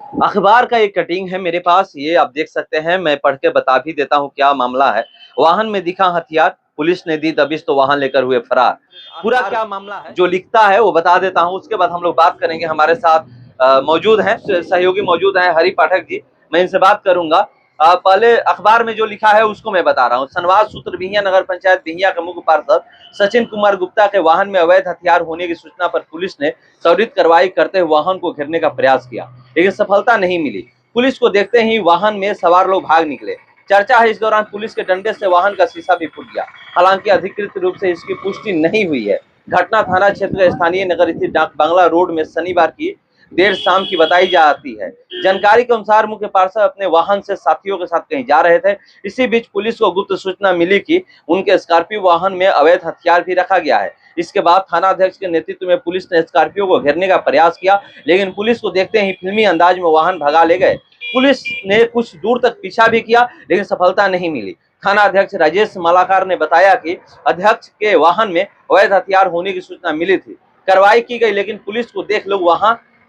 अखबार का एक कटिंग है मेरे पास, ये आप देख सकते हैं। मैं पढ़ के बता भी देता हूँ क्या मामला है। वाहन में दिखा हथियार, पुलिस ने दी दबिश तो वाहन लेकर हुए फरार। पूरा क्या मामला है जो लिखता है वो बता देता हूँ, उसके बाद हम लोग बात करेंगे। हमारे साथ मौजूद हैं, सहयोगी मौजूद हैं, हरि पाठक जी। मैं इनसे बात करूंगा। पहले अखबार में जो लिखा है उसको मैं बता रहा हूँ। संवाद सूत्र भिंया नगर पंचायत भिंया के मुख्य पार्षद सचिन कुमार गुप्ता के वाहन में अवैध हथियार होने की सूचना पर पुलिस ने त्वरित कार्रवाई करते हुए वाहन को घेरने का प्रयास किया, लेकिन सफलता नहीं मिली। पुलिस को देखते ही वाहन में सवार लोग भाग निकले। चर्चा है इस दौरान पुलिस के डंडे से वाहन का शीशा भी फूट गया। हालांकि अधिकृत रूप से इसकी पुष्टि नहीं हुई है। घटना थाना क्षेत्र स्थानीय नगर स्थित डाक बांग्ला रोड में शनिवार की देर शाम की बताई जाती है। जानकारी के अनुसार मुख्य पार्षद अपने वाहन से साथियों के साथ कहीं जा रहे थे। इसी बीच पुलिस को गुप्त सूचना मिली कि उनके स्कॉर्पियो वाहन में अवैध हथियार भी रखा गया है। इसके बाद थाना अध्यक्ष के नेतृत्व में पुलिस ने स्कॉर्पियो को घेरने का प्रयास किया, लेकिन पुलिस को देखते ही फिल्मी अंदाज में वाहन भगा ले गए। पुलिस ने कुछ दूर तक पीछा भी किया, लेकिन सफलता नहीं मिली। थाना अध्यक्ष राजेश मालाकार ने बताया कि अध्यक्ष के वाहन में अवैध हथियार होने की सूचना मिली थी। कार्रवाई की गई, लेकिन पुलिस को देख लोग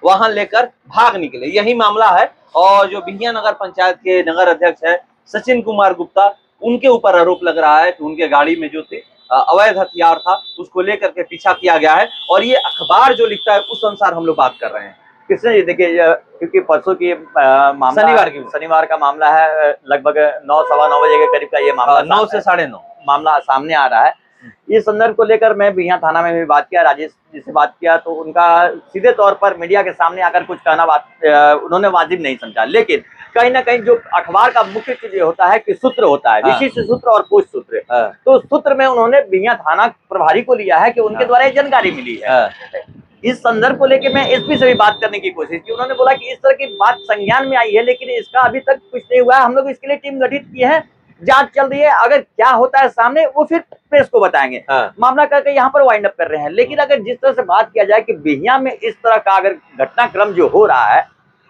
वाहन लेकर भाग निकले। यही मामला है। और जो भिंया नगर पंचायत के नगर अध्यक्ष है सचिन कुमार गुप्ता, उनके ऊपर आरोप लग रहा है कि उनके गाड़ी में जो थी अवैध हथियार था, उसको लेकर के पीछा किया गया है। और ये अखबार जो लिखता है उस अनुसार हम लोग बात कर रहे हैं। किसने ये देखिए, क्योंकि परसों की मामला शनिवार का मामला है, लगभग 9 सवा 9 बजे के करीब का ये मामला, 9 से 9:30 मामला सामने आ रहा है। इस संदर्भ को लेकर मैं भिंया थाना में भी बात किया, राजेश जी से बात किया, तो उनका सीधे तौर पर मीडिया के सामने आकर कुछ कहना उन्होंने वाजिब नहीं समझा। लेकिन कहीं ना कहीं जो अखबार का मुख्य चीज ये होता है कि सूत्र होता है, विशिष्ट सूत्र और पोस्ट सूत्र। तो सूत्र में उन्होंने भिंया थाना प्रभारी को लिया है कि उनके द्वारा ये जानकारी मिली है। इस संदर्भ को लेकर मैं एसपी से भी बात करने की कोशिश की। उन्होंने बोला कि इस तरह की बात संज्ञान में आई है, लेकिन इसका अभी तक कुछ नहीं हुआ है। हम लोग इसके लिए टीम गठित किए हैं, जांच चल रही है। अगर क्या होता है सामने वो फिर प्रेस को बताएंगे। मामला करके यहाँ पर वाइंड अप कर रहे हैं। लेकिन अगर जिस तरह से बात किया जाए कि भिंया में इस तरह का अगर घटनाक्रम जो हो रहा है,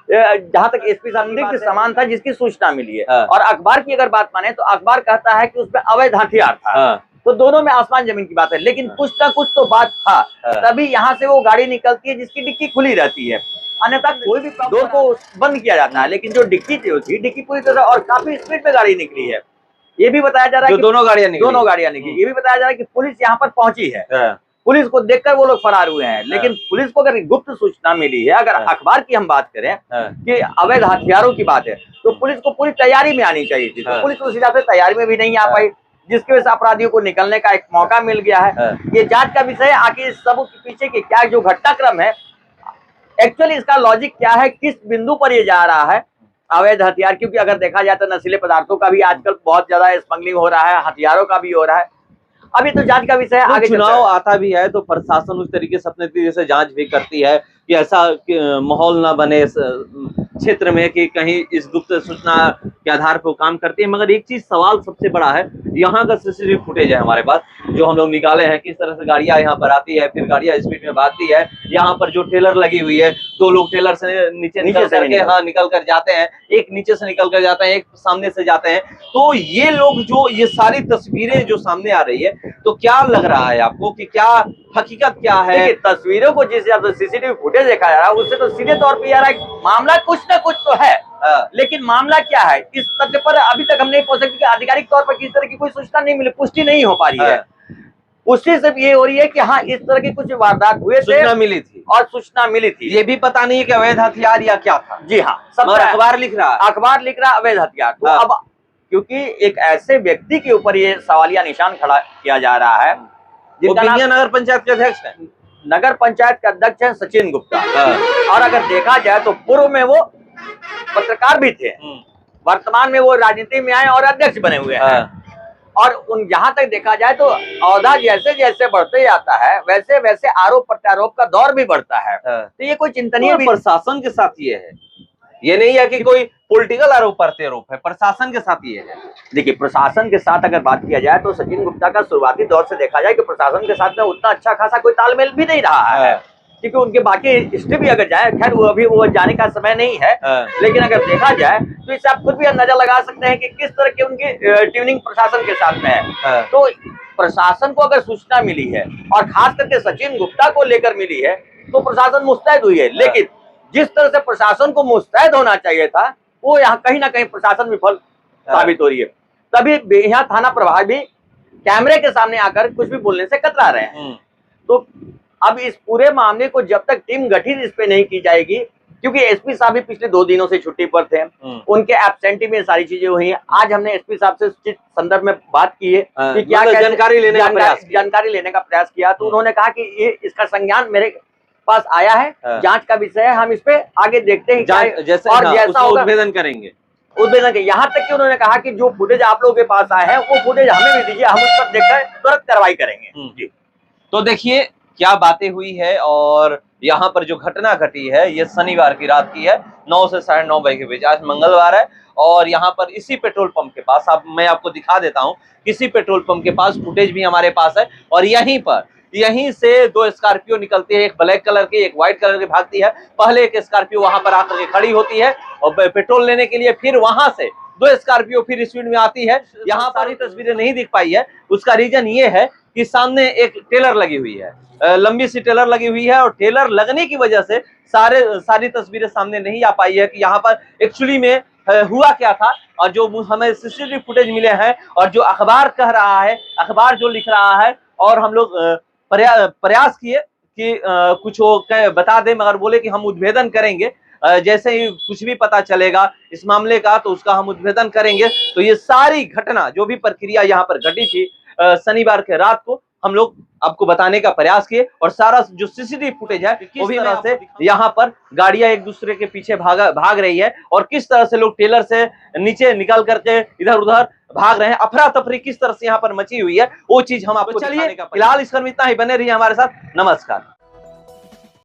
जहां तक एसपी साहब सामान था जिसकी सूचना मिली है, और अखबार की अगर बात माने तो अखबार कहता है कि उसमें अवैध हथियार था। तो दोनों में आसमान जमीन की बात है। लेकिन कुछ ना कुछ तो बात था, तभी यहाँ से वो गाड़ी निकलती है जिसकी डिक्की खुली रहती है। अन्यथा कोई भी डोर को बंद किया जाता है, लेकिन जो डिक्की थी डिक्की पूरी तरह और काफी स्पीड में गाड़ी निकली है। ये भी बताया जा रहा है कि दोनों गाड़ियां निकली। ये भी बताया जा रहा है कि पुलिस यहाँ पर पहुंची है। पुलिस को देखकर वो लोग फरार हुए हैं। लेकिन पुलिस को अगर गुप्त सूचना मिली है, अगर अखबार की हम बात करें कि अवैध हथियारों की बात है, तो पुलिस को पूरी तैयारी में आनी चाहिए थी। तो पुलिस उस हिसाब से तैयारी में भी नहीं आ पाई, जिसकी वजह से अपराधियों को निकलने का एक मौका मिल गया है। ये जांच का विषय है। आखिर सब पीछे के क्या जो घटनाक्रम है, एक्चुअली इसका लॉजिक क्या है, किस बिंदु पर ये जा रहा है अवैध हथियार। क्योंकि अगर देखा जाए तो नशीले पदार्थों का भी आजकल बहुत ज्यादा स्मगलिंग हो रहा है, हथियारों का भी हो रहा है। अभी तो जांच का विषय है। आगे चुनाव आता भी है तो प्रशासन उस तरीके से अपने तरीके से जांच भी करती है कि ऐसा माहौल ना बने क्षेत्र में कि कहीं इस गुप्त सूचना के आधार पर काम करती है। मगर एक चीज सवाल सबसे बड़ा है, यहाँ का सीसीटीवी फुटेज है हमारे पास जो हम लोग निकाले हैं, किस तरह से गाड़ियां यहाँ पर आती है, फिर गाड़ियां स्पीड में भागती है। यहाँ पर जो टेलर लगी हुई है, 2 लोग टेलर से नीचे निकल कर जाते हैं, एक नीचे से निकल कर जाते हैं, एक सामने से जाते हैं। तो ये लोग जो ये सारी तस्वीरें जो सामने आ रही है, तो क्या लग रहा है आपको कि क्या हकीकत क्या है? तस्वीरों को जिस हिसाब से सीसीटीवी फुटेज देखा जा रहा है, उससे तो सीधे तौर पर आ रहा है मामला कुछ ना कुछ तो है। लेकिन मामला क्या है इस तथ्य पर अभी तक हम नहीं पहुंच सकते कि आधिकारिक तौर पर किस तरह की कोई सूचना नहीं मिली, पुष्टि नहीं हो पा रही है। पुष्टि सिर्फ ये हो रही है कि हाँ इस तरह की कुछ वारदात हुए थे, सूचना मिली थी और सूचना मिली थी। ये भी पता नहीं है कि अवैध हथियार या क्या था। जी हाँ, सब अखबार लिख रहा है अवैध हथियार। तो अब क्योंकि एक ऐसे व्यक्ति के ऊपर ये सवालिया निशान खड़ा किया जा रहा है, भिंया नगर पंचायत के अध्यक्ष है, नगर पंचायत के अध्यक्ष है सचिन गुप्ता। और अगर देखा जाए तो पूर्व में वो पत्रकार भी थे, वर्तमान में वो राजनीति में आए और अध्यक्ष बने हुए हैं। और उन जहां तक देखा जाए तो औहदा जैसे जैसे बढ़ते जाता है, वैसे वैसे आरोप प्रत्यारोप का दौर भी बढ़ता है। तो ये कोई चिंतनीय प्रशासन के साथ ये है, ये नहीं है कि कोई पॉलिटिकल आरोप प्रत्यारोप है, प्रशासन के साथ ये है। देखिए, प्रशासन के साथ अगर बात किया जाए तो सचिन गुप्ता का शुरुआती दौर से देखा जाए कि प्रशासन के साथ में उतना अच्छा खासा कोई तालमेल भी नहीं रहा है। क्योंकि उनके बाकी हिस्ट्री भी अगर जाए, खैर वो अभी वो जाने का समय नहीं है, लेकिन अगर देखा जाए तो इससे आप खुद भी अंदाजा लगा सकते हैं कि किस तरह की उनकी ट्यूनिंग प्रशासन के साथ में है। तो प्रशासन को अगर सूचना मिली है और खास करके सचिन गुप्ता को लेकर मिली है, तो प्रशासन मुस्तैद हुई है। लेकिन जिस तरह से प्रशासन को मुस्तैद होना चाहिए था, वो यहाँ कहीं ना कहीं प्रशासन विफल साबित हो रही है। तभी यहाँ थाना प्रभारी भी कैमरे के सामने आकर कुछ भी बोलने से कतरा रहे हैं। तो अब इस पूरे मामले को जब तक टीम गठित इस पे नहीं की जाएगी, क्योंकि एसपी साहब भी पिछले 2 दिनों से छुट्टी पर थे, उनके एब्सेंटी में सारी चीजें हुई हैं। आज हमने एसपी साहब से इस संदर्भ में बात की है कि क्या जानकारी लेने का प्रयास किया, तो उन्होंने कहा कि ये इसका संज्ञान मेरे पास आया है, जांच का विषय है, हम इस पे आगे देखते हैं जैसा उद्भेदन करेंगे। यहाँ तक कि उन्होंने कहा कि जो फुटेज आप लोगों के पास आए हैं वो फुटेज हमें भी दीजिए, हम उस पर देखकर तुरंत कार्रवाई करेंगे। जी, तो देखिए क्या बातें हुई है। और यहाँ पर जो घटना घटी है ये शनिवार की रात की है, 9 से 9:30 बजे के बीच। आज मंगलवार है और यहाँ पर इसी पेट्रोल पंप के पास, अब मैं आपको दिखा देता हूँ, किसी पेट्रोल पंप के पास फुटेज भी हमारे पास है। और यहीं से 2 स्कॉर्पियो निकलती है, एक ब्लैक कलर की, एक व्हाइट कलर की भागती है। पहले एक स्कॉर्पियो वहां पर आकर के खड़ी होती है और पेट्रोल लेने के लिए, फिर वहां से 2 स्कॉर्पियो फिर स्पीड में आती है। यहाँ पर ही तस्वीरें नहीं दिख पाई है, उसका रीजन ये है कि सामने एक टेलर लगी हुई है, लंबी सी टेलर लगी हुई है, और टेलर लगने की वजह से सारी तस्वीरें सामने नहीं आ पाई है कि यहाँ पर एक्चुअली में हुआ क्या था। और जो हमें सीसीटीवी फुटेज मिले हैं और जो अखबार कह रहा है, अखबार जो लिख रहा है, और हम लोग प्रयास किए कि कुछ वो बता दे, मगर बोले कि हम उद्भेदन करेंगे, जैसे ही कुछ भी पता चलेगा इस मामले का तो उसका हम उद्भेदन करेंगे। तो ये सारी घटना, जो भी प्रक्रिया यहाँ पर घटी थी शनिवार के रात को, हम लोग आपको बताने का प्रयास किए। और सारा जो सीसीटीवी फुटेज है वो भी तरह से यहाँ पर गाड़ियां एक दूसरे के पीछे भाग रही है, और किस तरह से लोग टेलर से नीचे निकल करके इधर उधर भाग रहे हैं, अफरा तफरी किस तरह से यहाँ पर मची हुई है, वो चीज हम आपको। चलिए फिलहाल इस क्रम इतना ही, बने रहिए हमारे साथ। नमस्कार।